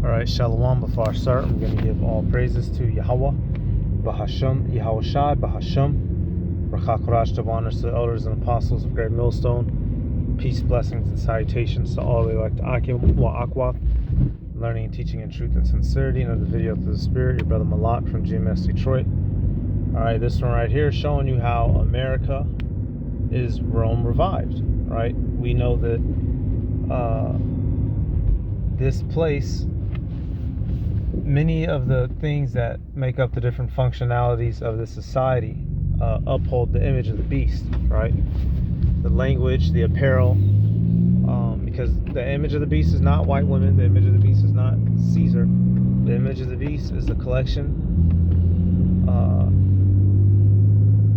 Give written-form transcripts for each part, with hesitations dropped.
Alright, Shalom. Before I start, I'm going to give all praises to Yahweh, Bahasham, Yahushai, Bahasham, Rakhakorash, to honors to the elders and apostles of Great Millstone. Peace, blessings, and salutations to all the elect Akim wa Akwath, learning and teaching in truth and sincerity. Another video through the Spirit, your brother Malat from GMS Detroit. Alright, this one right here is showing you how America is Rome revived. Right? We know that this place, many of the things that make up the different functionalities of the society uphold the image of the beast, right? The language, the apparel, because the image of the beast is not white women, the image of the beast is not Caesar. The image of the beast is a collection,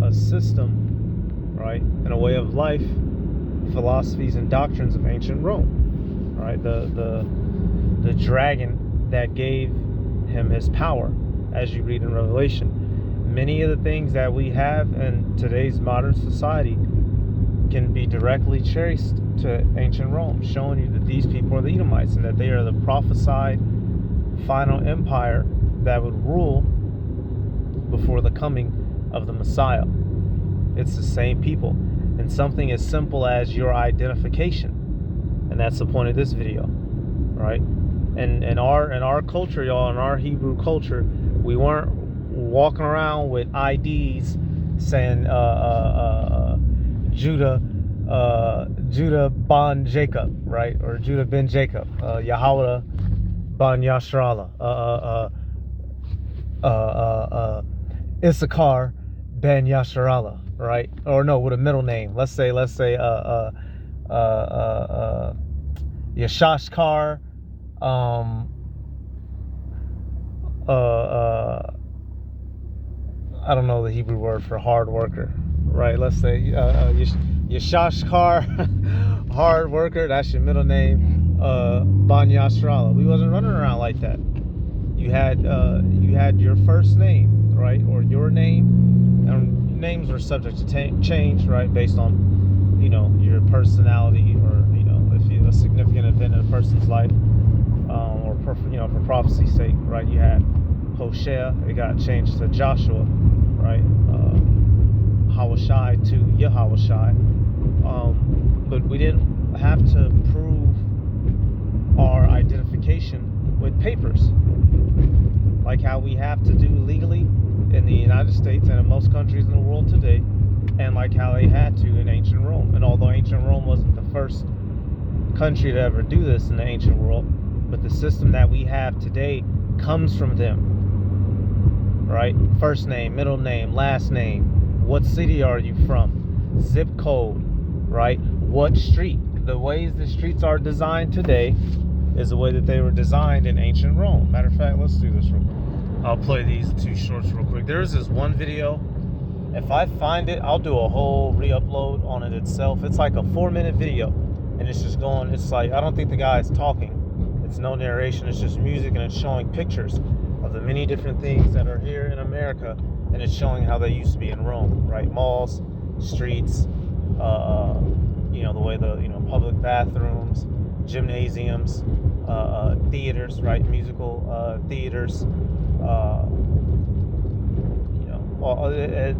a system, right, and a way of life, philosophies and doctrines of ancient Rome, right? The dragon that gave him his power, as you read in Revelation. Many of the things that we have in today's modern society can be directly traced to ancient Rome, showing you that these people are the Edomites and that they are the prophesied final empire that would rule before the coming of the Messiah. It's the same people, and something as simple as your identification, and that's the point of this video, right? And in our culture, y'all, in our Hebrew culture, we weren't walking around with IDs saying Judah ben Jacob, right? Or Judah ben Jacob, Yahweh ben Yashrala, Issachar ben Yashrala, right? Or no, with a middle name. Let's say Yashashkar. I don't know the Hebrew word for hard worker, right? Let's say Yashashkar, hard worker. That's your middle name. Ban Yashrala. We wasn't running around like that. You had your first name, right, or your name, and names were subject to change, right, based on, your personality, or if you a significant event in a person's life. Or for prophecy's sake, right? You had Hoshea, it got changed to Joshua, right? Hawashai to Yahawashai. But we didn't have to prove our identification with papers, like how we have to do legally in the United States and in most countries in the world today, and like how they had to in ancient Rome. And although ancient Rome wasn't the first country to ever do this in the ancient world, but the system that we have today comes from them, right? First name, middle name, last name. What city are you from? Zip code, right? What street? The ways the streets are designed today is the way that they were designed in ancient Rome. Matter of fact, let's do this real quick. I'll play these two shorts real quick. There's this one video. If I find it, I'll do a whole re-upload on it itself. It's like a 4-minute video, and it's just going, it's like, I don't think the guy is talking. It's no narration, it's just music, and it's showing pictures of the many different things that are here in America, and it's showing how they used to be in Rome, right? Malls, streets, the way the public bathrooms, gymnasiums, theaters, right? Musical theaters,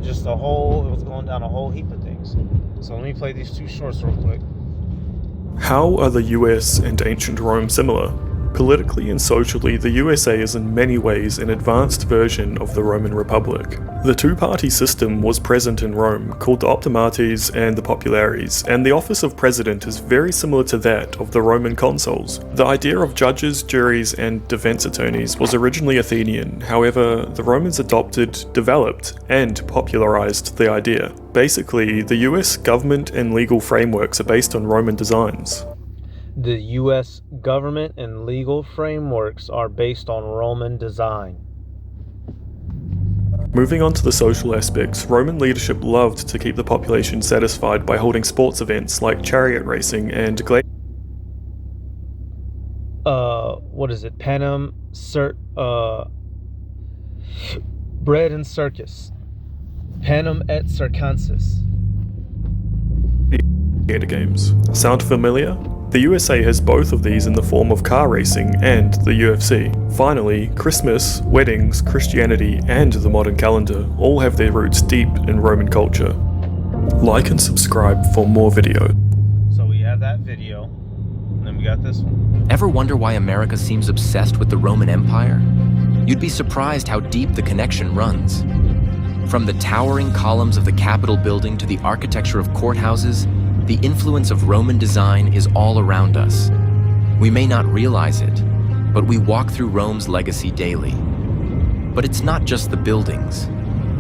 just a whole, it was going down a whole heap of things. So let me play these two shorts real quick. How are the US and ancient Rome similar? Politically and socially, the USA is in many ways an advanced version of the Roman Republic. The two-party system was present in Rome, called the Optimates and the Populares, and the office of president is very similar to that of the Roman consuls. The idea of judges, juries, and defense attorneys was originally Athenian. However, the Romans adopted, developed, and popularized the idea. Basically, the US government and legal frameworks are based on Roman designs. The U.S. government and legal frameworks are based on Roman design. Moving on to the social aspects, Roman leadership loved to keep the population satisfied by holding sports events like chariot racing and Panem, bread and circus. Panem et circenses. gladiator games. Sound familiar? The USA has both of these in the form of car racing and the UFC. Finally, Christmas, weddings, Christianity, and the modern calendar all have their roots deep in Roman culture. Like and subscribe for more videos. So we have that video, and then we got this one. Ever wonder why America seems obsessed with the Roman Empire? You'd be surprised how deep the connection runs. From the towering columns of the Capitol building to the architecture of courthouses, the influence of Roman design is all around us. We may not realize it, but we walk through Rome's legacy daily. But it's not just the buildings.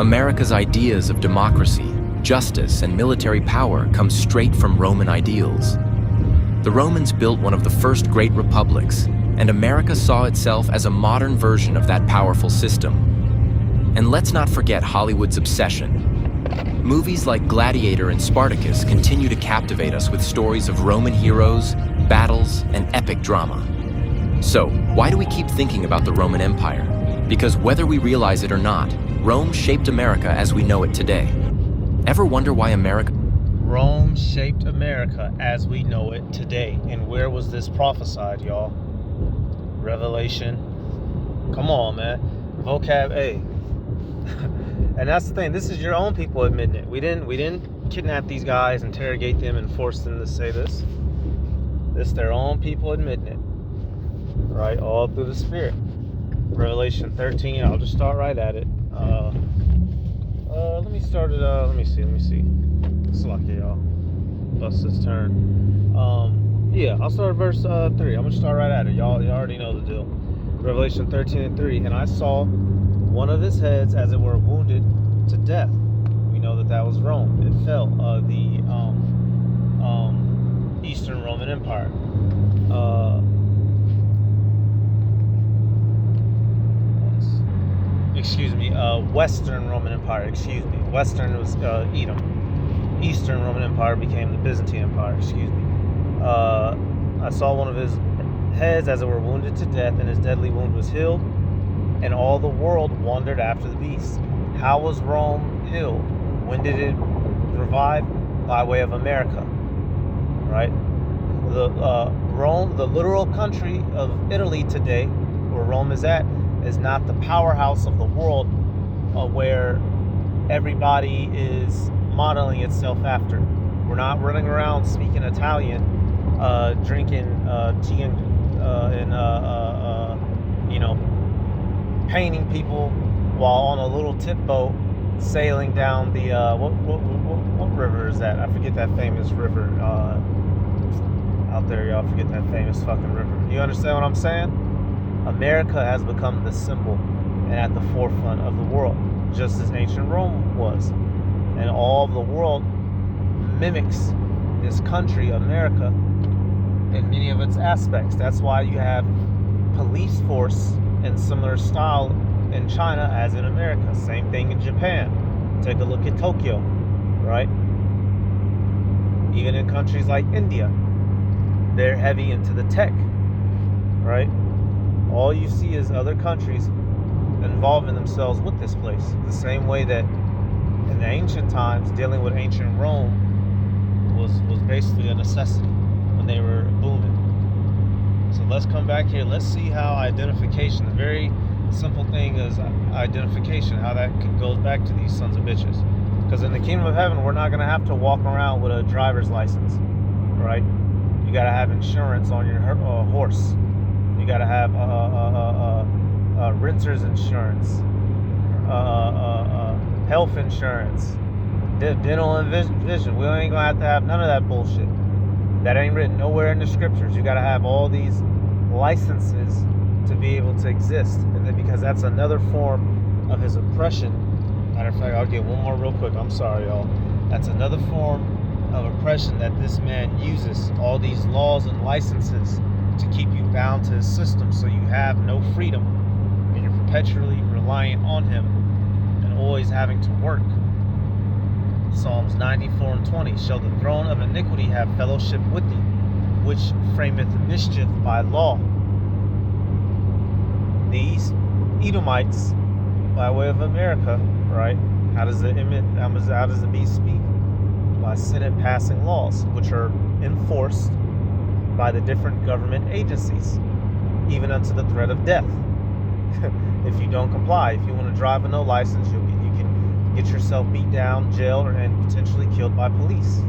America's ideas of democracy, justice, and military power come straight from Roman ideals. The Romans built one of the first great republics, and America saw itself as a modern version of that powerful system. And let's not forget Hollywood's obsession. Movies like Gladiator and Spartacus continue to captivate us with stories of Roman heroes, battles, and epic drama. So, why do we keep thinking about the Roman Empire? Because whether we realize it or not, Rome shaped America as we know it today. Ever wonder why Rome shaped America as we know it today. And where was this prophesied, y'all? Revelation. Come on, man. Vocab A. And that's the thing. This is your own people admitting it. We didn't kidnap these guys, interrogate them, and force them to say this. This their own people admitting it. Right? All through the Spirit. Revelation 13. I'll just start right at it. Let me start it. Let me see. It's lucky, y'all. Bust this turn. Yeah, I'll start at verse 3. I'm gonna start right at it. Y'all already know the deal. Revelation 13:3. And I saw one of his heads, as it were, wounded to death. We know that was Rome. It fell. The Eastern Roman Empire. Western Roman Empire. Western was Edom. Eastern Roman Empire became the Byzantine Empire. I saw one of his heads, as it were, wounded to death, and his deadly wound was healed. And all the world wandered after the beast. How was Rome healed? When did it revive? By way of America, right? Rome, the literal country of Italy today, where Rome is at, is not the powerhouse of the world, where everybody is modeling itself after. We're not running around speaking Italian, drinking tea and painting people while on a little tip boat sailing down the what river is that? I forget that famous river out there, y'all. Forget that famous fucking river. You understand what I'm saying? America has become the symbol and at the forefront of the world, just as ancient Rome was. And all of the world mimics this country, America, in many of its aspects. That's why you have police force in similar style in China as in America. Same thing in Japan. Take a look at Tokyo, right? Even in countries like India, they're heavy into the tech, right? All you see is other countries involving themselves with this place. The same way that in the ancient times, dealing with ancient Rome was basically a necessity when they were booming. So let's come back here. Let's see how identification, the very simple thing is identification, how that goes back to these sons of bitches. Because in the kingdom of heaven, we're not going to have to walk around with a driver's license, right? You got to have insurance on your horse. You got to have renter's insurance, health insurance, dental and vision. We ain't going to have none of that bullshit. That ain't written nowhere in the scriptures. You got to have all these licenses to be able to exist. And then because that's another form of his oppression. Matter of fact, I'll get one more real quick. I'm sorry, y'all. That's another form of oppression that this man uses. All these laws and licenses to keep you bound to his system, so you have no freedom. And you're perpetually relying on him and always having to work. Psalms 94:20. Shall the throne of iniquity have fellowship with thee, which frameth mischief by law? These Edomites, by way of America, right? How does the beast speak? By Senate passing laws, which are enforced by the different government agencies, even unto the threat of death. If you don't comply, if you want to drive with no license, you can get yourself beat down, jailed, and potentially killed by police.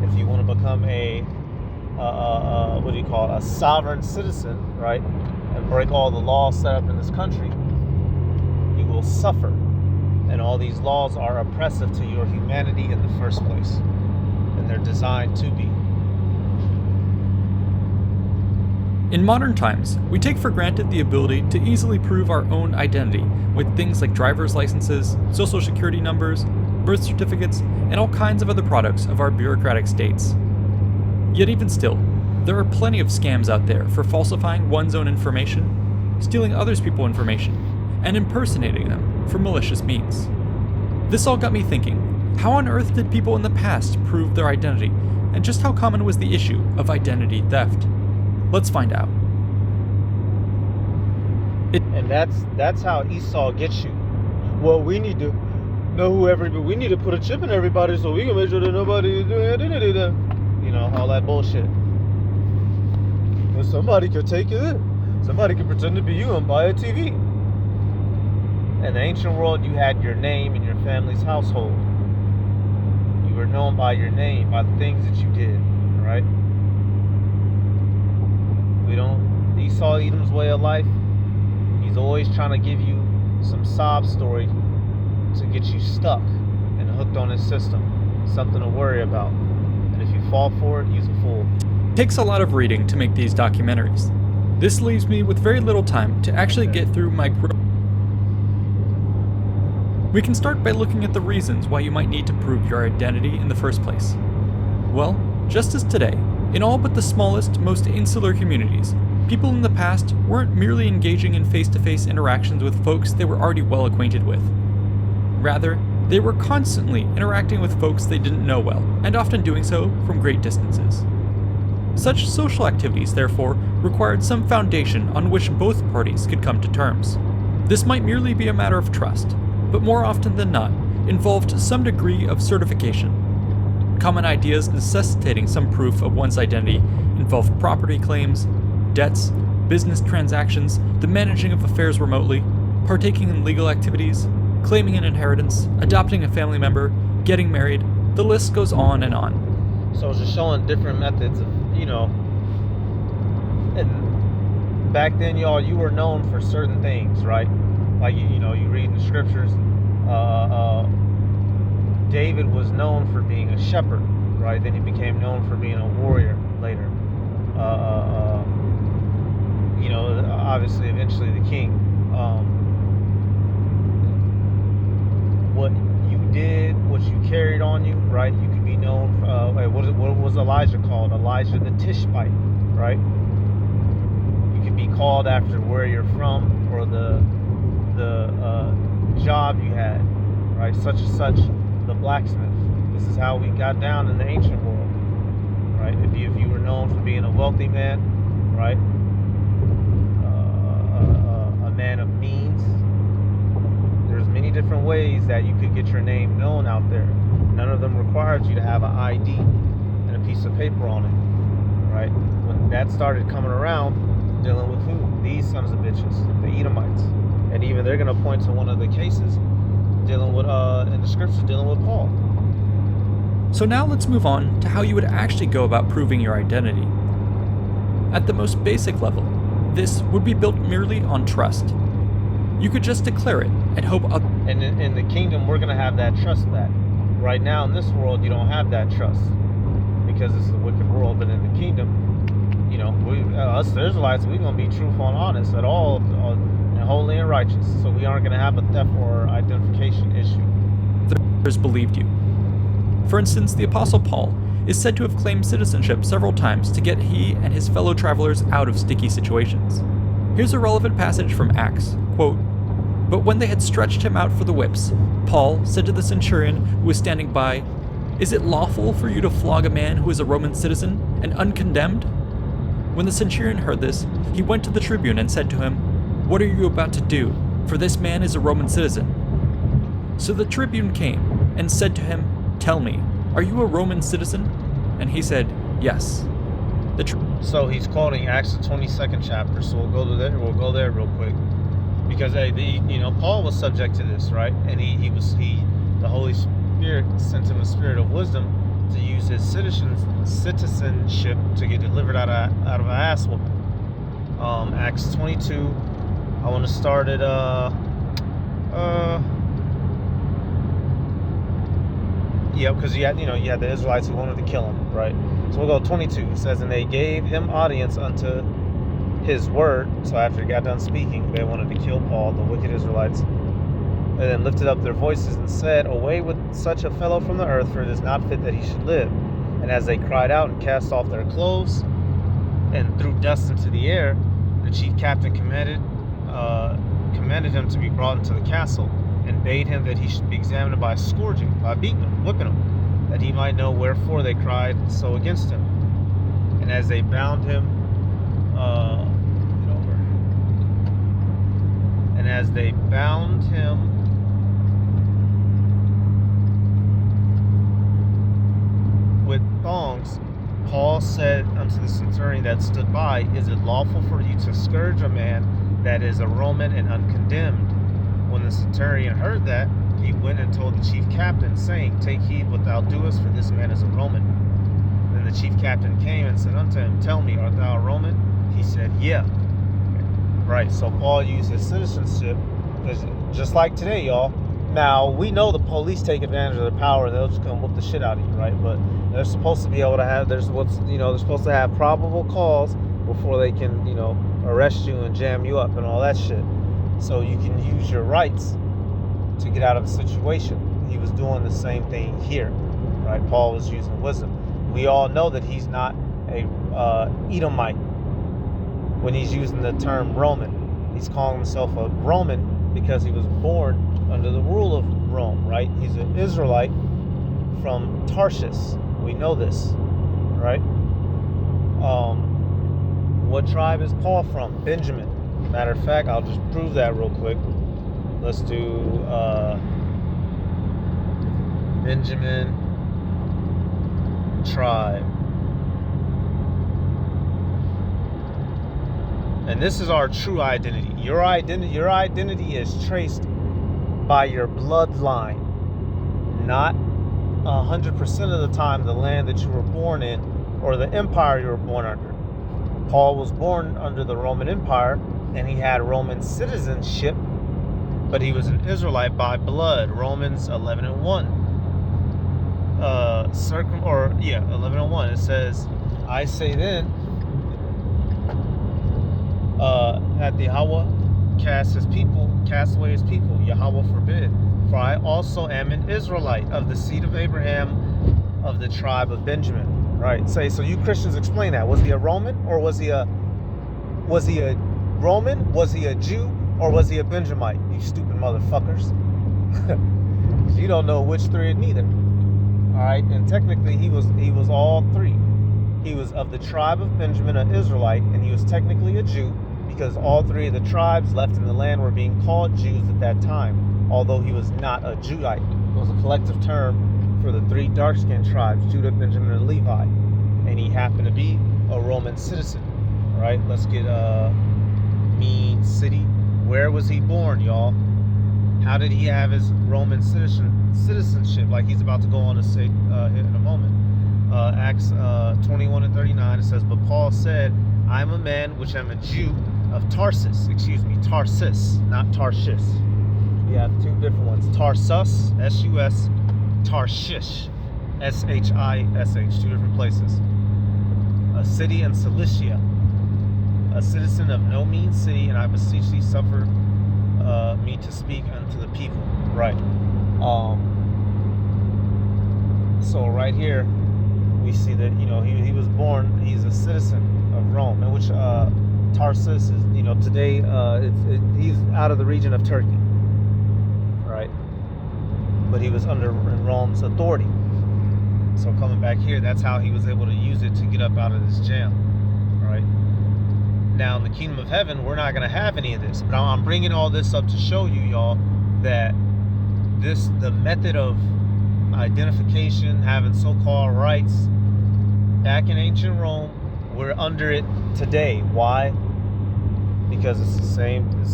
If you want to become a a sovereign citizen, right, and break all the laws set up in this country, you will suffer. And all these laws are oppressive to your humanity in the first place, and they're designed to be. In modern times, we take for granted the ability to easily prove our own identity with things like driver's licenses, social security numbers, birth certificates, and all kinds of other products of our bureaucratic states. Yet even still, there are plenty of scams out there for falsifying one's own information, stealing other people's information, and impersonating them for malicious means. This all got me thinking, how on earth did people in the past prove their identity, and just how common was the issue of identity theft? Let's find out. And that's how Esau gets you. Well, we need to know we need to put a chip in everybody so we can make sure that nobody is doing that. You know, all that bullshit. Well, somebody could take it. Somebody could pretend to be you and buy a TV. In the ancient world, you had your name in your family's household. You were known by your name, by the things that you did, right? Esau, Edom's way of life, he's always trying to give you some sob story to get you stuck and hooked on his system, something to worry about. And if you fall for it, you's a fool. It takes a lot of reading to make these documentaries. This leaves me with very little time to actually get through my We can start by looking at the reasons why you might need to prove your identity in the first place. Well, just as today, in all but the smallest, most insular communities, people in the past weren't merely engaging in face-to-face interactions with folks they were already well acquainted with. Rather, they were constantly interacting with folks they didn't know well, and often doing so from great distances. Such social activities, therefore, required some foundation on which both parties could come to terms. This might merely be a matter of trust, but more often than not, involved some degree of certification. Common ideas necessitating some proof of one's identity involve property claims, debts, business transactions, the managing of affairs remotely, partaking in legal activities, claiming an inheritance, adopting a family member, getting married. The list goes on and on. So it's just showing different methods of, and back then, y'all, you were known for certain things, right? Like, you read in the scriptures, David was known for being a shepherd, right? Then he became known for being a warrior later. Obviously, eventually the king. What you did, what you carried on you, right? You could be known. What was Elijah called? Elijah the Tishbite, right? You could be called after where you're from or the job you had, right? Such and such, the blacksmith. This is how we got down in the ancient world, right? If you were known for being a wealthy man, right? A man of means. There's many different ways that you could get your name known out there. None of them required you to have an ID and a piece of paper on it, right? When that started coming around, dealing with who? These sons of bitches, the Edomites. And even they're going to point to one of the cases dealing with, in the scriptures, dealing with Paul. So now let's move on to how you would actually go about proving your identity. At the most basic level, this would be built merely on trust. You could just declare it and hope And in the kingdom, we're going to have that trust back. Right now, in this world, you don't have that trust because it's a wicked world. But in the kingdom, us Israelites, we're going to be truthful and honest at all, and holy and righteous. So we aren't going to have a theft or identification issue. Others believed you. For instance, the Apostle Paul is said to have claimed citizenship several times to get he and his fellow travelers out of sticky situations. Here's a relevant passage from Acts, quote, "But when they had stretched him out for the whips, Paul said to the centurion who was standing by, 'Is it lawful for you to flog a man who is a Roman citizen and uncondemned?' When the centurion heard this, he went to the tribune and said to him, 'What are you about to do? For this man is a Roman citizen.' So the tribune came and said to him, 'Tell me, are you a Roman citizen?' And he said, 'Yes.' So he's quoting Acts the 22nd chapter. So we'll go to there. We'll go there real quick, because Paul was subject to this, right? And the Holy Spirit sent him a spirit of wisdom to use his citizenship to get delivered out of an ass whooping. Acts 22. I want to start at because you had the Israelites who wanted to kill him, right? So we'll go 22. It says, and they gave him audience unto his word. So after he got done speaking, they wanted to kill Paul, the wicked Israelites, and then lifted up their voices and said, away with such a fellow from the earth, for it is not fit that he should live. And as they cried out and cast off their clothes and threw dust into the air, the chief captain commanded him to be brought into the castle, and bade him that he should be examined by scourging, by beating him, whipping him, that he might know wherefore they cried so against him. And as they bound him, with thongs, Paul said unto the centurion that stood by, is it lawful for you to scourge a man that is a Roman and uncondemned? When the centurion heard that, he went and told the chief captain, saying, take heed what thou doest, for this man is a Roman. Then the chief captain came and said unto him, tell me, art thou a Roman? He said, yeah. Right, so Paul used his citizenship, just like today, y'all. Now, we know the police take advantage of their power and they'll just come whoop the shit out of you, right? But they're supposed to be able to have, they're supposed to have probable cause before they can, arrest you and jam you up and all that shit. So you can use your rights to get out of a situation. He was doing the same thing here, right? Paul was using wisdom. We all know that he's not a Edomite when he's using the term Roman. He's calling himself a Roman because he was born under the rule of Rome, right? He's an Israelite from Tarshish. We know this, right? What tribe is Paul from? Benjamin. Matter of fact, I'll just prove that real quick. Let's do Benjamin tribe. And this is our true identity. Your identity is traced by your bloodline, not 100% of the time the land that you were born in or the empire you were born under. Paul was born under the Roman Empire, and he had Roman citizenship, but he was an Israelite by blood. Romans 11:1. 11:1. It says, I say then, that Yahweh cast away his people. Yahweh forbid. For I also am an Israelite of the seed of Abraham, of the tribe of Benjamin. Right. So you Christians explain that. Was he a Roman, or was he a Roman? Was he a Jew, or was he a Benjamite? You stupid motherfuckers. You don't know which three neither. All right. And technically he was all three. He was of the tribe of Benjamin, an Israelite, and he was technically a Jew, because all three of the tribes left in the land were being called Jews at that time, although he was not a Judite. It was a collective term for the three dark-skinned tribes, Judah, Benjamin, and Levi. And he happened to be a Roman citizen. All right, let's get mean city. Where was he born, y'all? How did he have his Roman citizenship, like he's about to go on to say in a moment? Acts 21:39, it says, but Paul said, I am a man which am a Jew of Tarsus, not Tarshish. You have two different ones. Tarsus, S-U-S, Tarshish, S-H-I-S-H, two different places. A city in Cilicia, a citizen of no mean city, and I beseech thee, suffer me to speak unto the people. Right. So right here, we see that, he was born, he's a citizen of Rome, in which Tarsus is, today he's out of the region of Turkey, right? But he was under Rome's authority. So coming back here, that's how he was able to use it to get up out of this jam, right? Now in the kingdom of heaven, we're not going to have any of this, but I'm bringing all this up to show you, y'all, that the method of identification, having so-called rights, back in ancient Rome, We're under it today. Why? Because it's the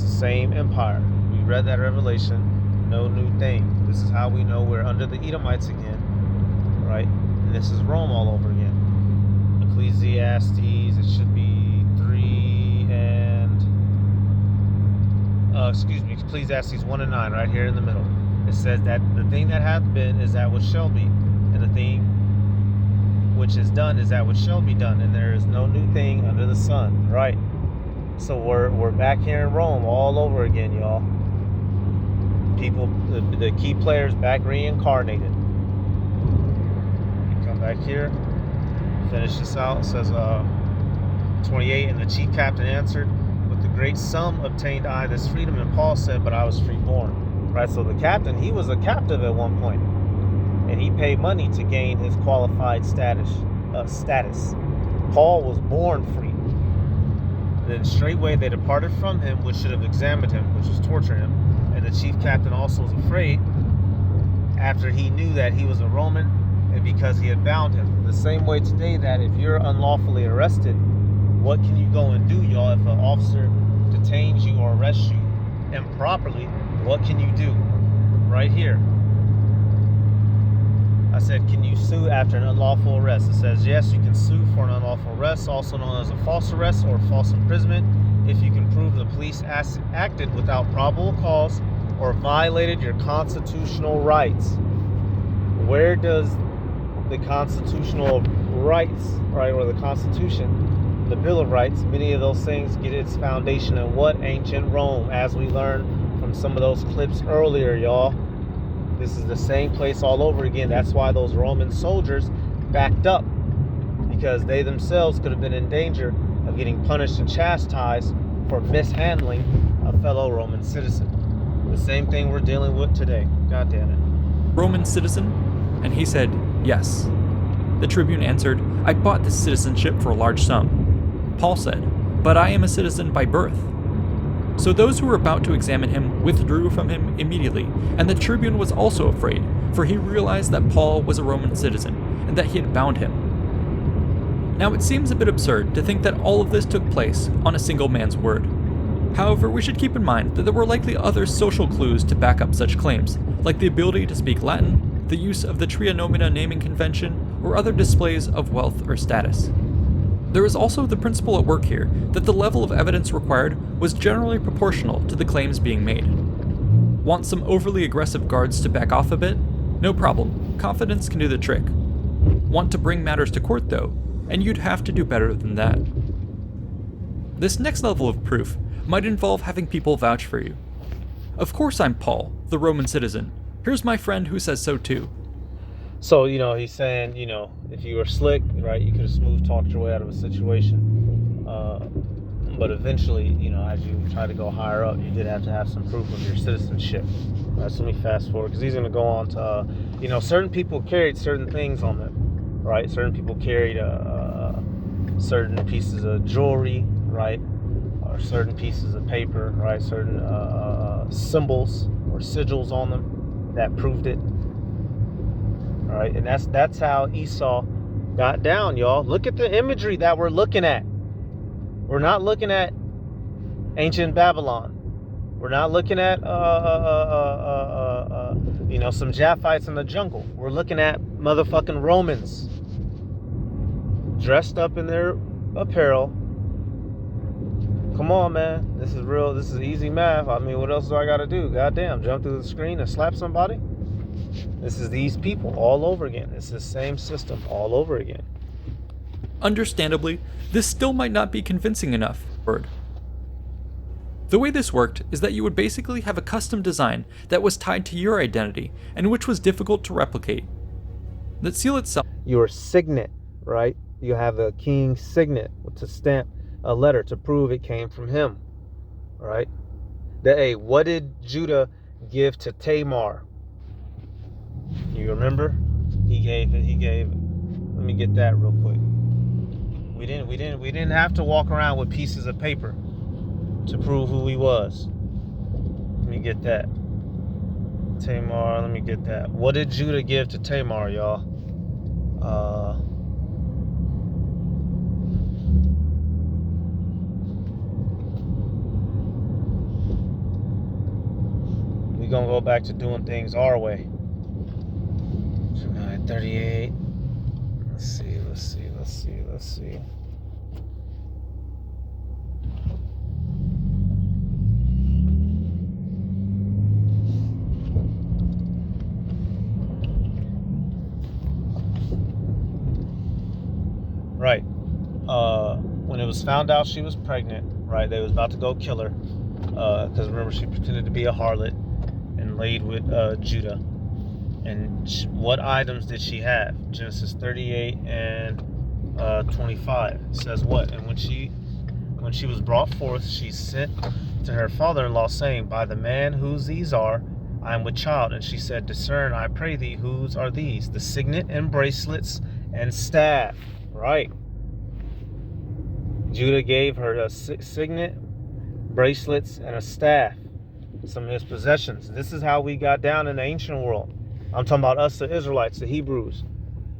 same empire. We read that Revelation, no new thing. This is how we know we're under the Edomites again, right? And this is Rome all over again. Ecclesiastes, it should be 3 and Ecclesiastes 1 and 9, right here in the middle. It says that the thing that hath been is that which shall be, and the thing which is done is that which shall be done, and there is no new thing under the sun, right? So we're back here in Rome all over again, y'all. People, the key players back reincarnated. You come back here, finish this out. It says 28, and the chief captain answered, with the great sum obtained I this freedom, and Paul said, but I was freeborn. Right, so the captain, he was a captive at one point, and he paid money to gain his qualified status. Paul was born free. Then straightway they departed from him, which should have examined him, which was torture him. And the chief captain also was afraid, after he knew that he was a Roman, and because he had bound him. The same way today, that if you're unlawfully arrested, what can you go and do, y'all? If an officer detains you or arrests you improperly, what can you do? Right here. I said, can you sue after an unlawful arrest? It says, yes, you can sue for an unlawful arrest, also known as a false arrest or false imprisonment, if you can prove the police acted without probable cause or violated your constitutional rights. Where does the constitutional rights, right, or the Constitution, the Bill of Rights, many of those things get its foundation in what? Ancient Rome, as we learned from some of those clips earlier, y'all. This is the same place all over again. That's why those Roman soldiers backed up, because they themselves could have been in danger of getting punished and chastised for mishandling a fellow Roman citizen. The same thing we're dealing with today. God damn it. Roman citizen? And he said, yes. The tribune answered, I bought this citizenship for a large sum. Paul said, but I am a citizen by birth. So those who were about to examine him withdrew from him immediately, and the tribune was also afraid, for he realized that Paul was a Roman citizen, and that he had bound him. Now it seems a bit absurd to think that all of this took place on a single man's word. However, we should keep in mind that there were likely other social clues to back up such claims, like the ability to speak Latin, the use of the Tria Nomina naming convention, or other displays of wealth or status. There is also the principle at work here that the level of evidence required was generally proportional to the claims being made. Want some overly aggressive guards to back off a bit? No problem, confidence can do the trick. Want to bring matters to court though, and you'd have to do better than that. This next level of proof might involve having people vouch for you. Of course I'm Paul, the Roman citizen. Here's my friend who says so too. So, he's saying, if you were slick, right, you could have smooth talked your way out of a situation. But eventually, as you try to go higher up, you did have to have some proof of your citizenship. Right, so let me fast forward, because he's going to go on to, certain people carried certain things on them, right? Certain people carried certain pieces of jewelry, right? Or certain pieces of paper, right? Certain symbols or sigils on them that proved it. All right, and that's how Esau got down, y'all. Look at the imagery that we're looking at. We're not looking at ancient Babylon. We're not looking at some Japhites in the jungle. We're looking at motherfucking Romans dressed up in their apparel. Come on, man. This is real. This is easy math. I mean, what else do I got to do? Goddamn, jump through the screen and slap somebody? This is these people all over again. It's the same system all over again. Understandably, this still might not be convincing enough. The way this worked is that you would basically have a custom design that was tied to your identity and which was difficult to replicate. The seal itself. Your signet, right? You have a king's signet to stamp a letter to prove it came from him, right? What did Judah give to Tamar? You remember? He gave it. Let me get that real quick. We didn't have to walk around with pieces of paper to prove who he was. Let me get that. Tamar, let me get that. What did Judah give to Tamar, y'all? gonna go back to doing things our way. July 38. Let's see. Right. When it was found out she was pregnant, right, they was about to go kill her. Because remember, she pretended to be a harlot and laid with Judah. And what items did she have? Genesis 38 and 25. It says what? And when she was brought forth, she sent to her father-in-law, saying, by the man whose these are, I am with child. And she said, discern, I pray thee, whose are these? The signet and bracelets and staff. Right. Judah gave her a signet, bracelets, and a staff, some of his possessions. This is how we got down in the ancient world. I'm talking about us, the Israelites, the Hebrews.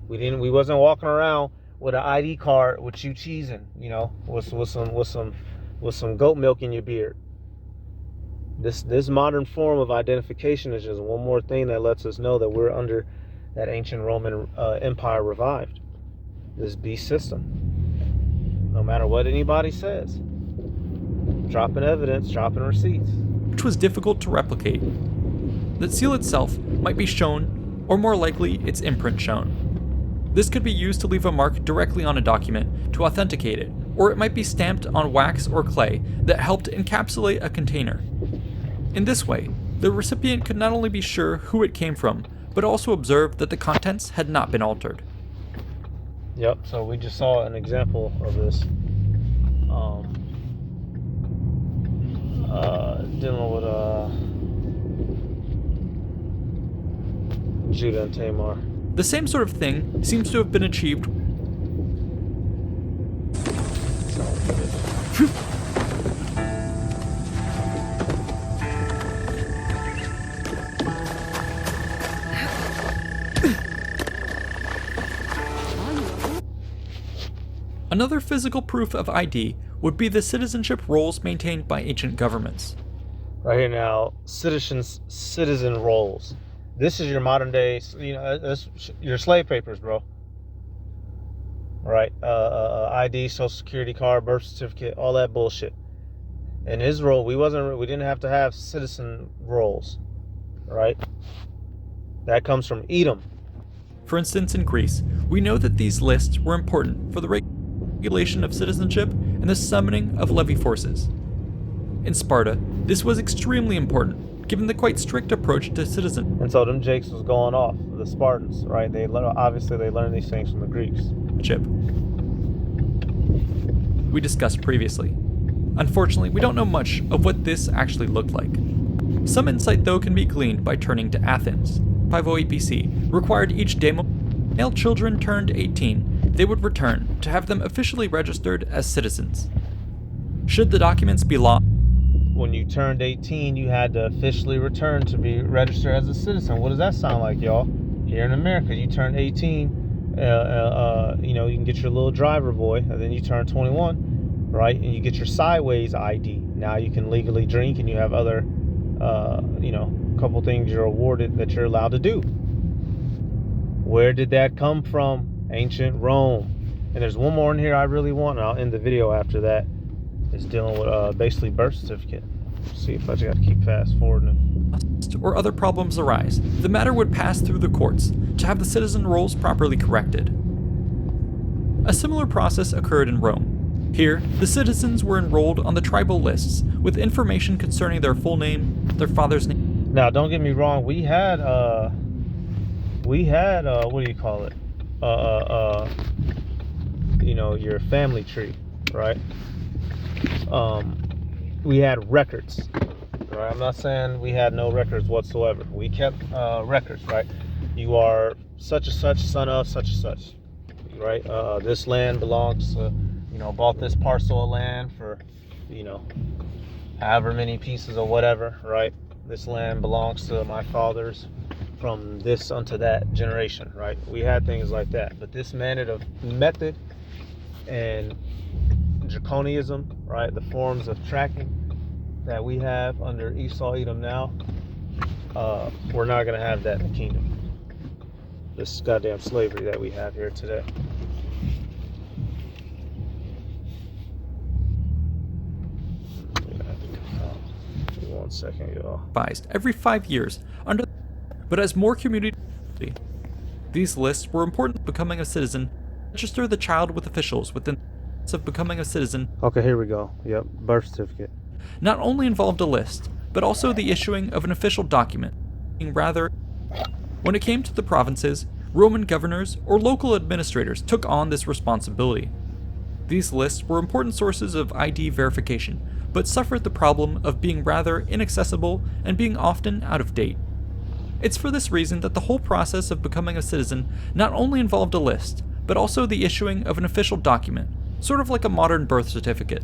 We wasn't walking around with an ID card with you cheesing, you know, with some goat milk in your beard. This modern form of identification is just one more thing that lets us know that we're under that ancient Roman Empire revived. This beast system. No matter what anybody says, dropping evidence, dropping receipts, which was difficult to replicate. The seal itself might be shown, or more likely, its imprint shown. This could be used to leave a mark directly on a document to authenticate it, or it might be stamped on wax or clay that helped encapsulate a container. In this way, the recipient could not only be sure who it came from, but also observe that the contents had not been altered. Yep, so we just saw an example of this. Dealing with Judah and Tamar. The same sort of thing seems to have been achieved. Another physical proof of ID would be the citizenship roles maintained by ancient governments. Right here now, citizen roles. This is your modern day, you know, your slave papers, bro. Right? ID, social security card, birth certificate, all that bullshit. In Israel, we didn't have to have citizen roles, right? That comes from Edom. For instance, in Greece, we know that these lists were important for the regulation of citizenship and the summoning of levy forces. In Sparta, this was extremely important, given the quite strict approach to citizenship. And so them Jakes was going off, the Spartans, right? Obviously they learned these things from the Greeks. We discussed previously. Unfortunately, we don't know much of what this actually looked like. Some insight, though, can be gleaned by turning to Athens. 508 BC required each demo male children turned 18, they would return to have them officially registered as citizens. Should the documents be lost, when you turned 18, you had to officially return to be registered as a citizen. What does that sound like, y'all? Here in America, you turn 18, you know, you can get your little driver boy, and then you turn 21, right? And you get your sideways ID. Now you can legally drink, and you have other, you know, couple things you're awarded that you're allowed to do. Where did that come from? Ancient Rome. And there's one more in here I really want, and I'll end the video after that. It's dealing with basically birth certificate. See if I just got to keep fast forwarding. Or other problems arise, the matter would pass through the courts to have the citizen roles properly corrected. A similar process occurred in Rome. Here, the citizens were enrolled on the tribal lists with information concerning their full name, their father's name. Now, don't get me wrong. We had what do you call it? You know, your family tree, right? We had records, right? I'm not saying we had no records whatsoever. We kept records, right? You are such and such, son of such and such, right? This land belongs to, you know, bought this parcel of land for, you know, however many pieces or whatever, right? This land belongs to my fathers from this unto that generation, right? We had things like that, but this method and draconianism, right? The forms of tracking that we have under Esau Edom now, we're not going to have that in the kingdom. This goddamn slavery that we have here today. Give me 1 second, y'all. Revised every 5 years under, but as more community. These lists were important to becoming a citizen. Register the child with officials within of becoming a citizen. Okay, here we go. Yep, birth certificate. Not only involved a list, but also the issuing of an official document. Rather, when it came to the provinces, Roman governors or local administrators took on this responsibility. These lists were important sources of ID verification, but suffered the problem of being rather inaccessible and being often out of date. It's for this reason that the whole process of becoming a citizen not only involved a list, but also the issuing of an official document, sort of like a modern birth certificate.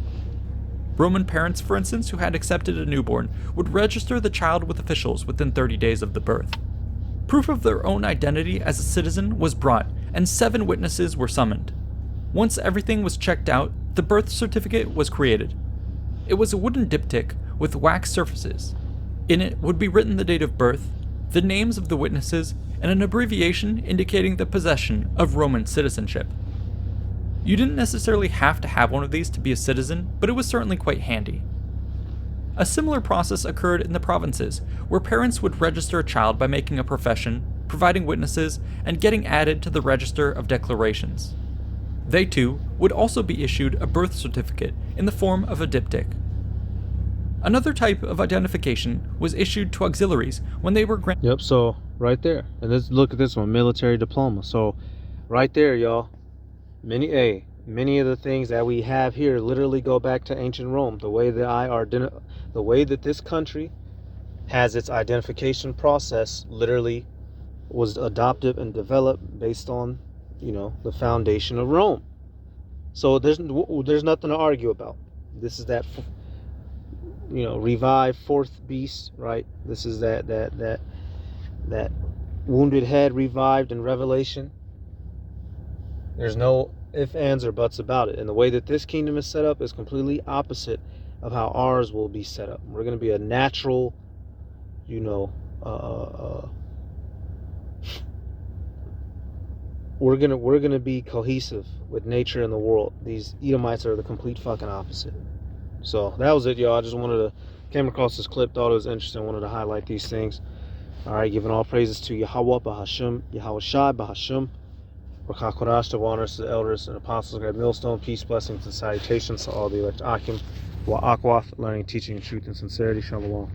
Roman parents, for instance, who had accepted a newborn, would register the child with officials within 30 days of the birth. Proof of their own identity as a citizen was brought, and 7 witnesses were summoned. Once everything was checked out, the birth certificate was created. It was a wooden diptych with wax surfaces. In it would be written the date of birth, the names of the witnesses, and an abbreviation indicating the possession of Roman citizenship. You didn't necessarily have to have one of these to be a citizen, but it was certainly quite handy. A similar process occurred in the provinces, where parents would register a child by making a profession, providing witnesses, and getting added to the register of declarations. They too would also be issued a birth certificate in the form of a diptych. Another type of identification was issued to auxiliaries when they were granted. Yep, so right there. And let's look at this one, military diploma. So right there, y'all. Many of the things that we have here literally go back to ancient Rome. The way that this country has its identification process literally was adopted and developed based on, the foundation of Rome. So there's nothing to argue about. This is that, revived fourth beast, right? This is that wounded head revived in Revelation. There's no ifs, ands, or buts about it. And the way that this kingdom is set up is completely opposite of how ours will be set up. We're going to be a natural, we're gonna be cohesive with nature and the world. These Edomites are the complete fucking opposite. So that was it, y'all. I just came across this clip, thought it was interesting, wanted to highlight these things. All right, giving all praises to Yahweh Bahasham, Yahweh Shai Bahasham. Rakha Korash, to honors to the elders and apostles, grab millstone, peace, blessings, and salutations to all the elect Akim, Wa Akwath, learning, teaching, truth, and sincerity. Shalom.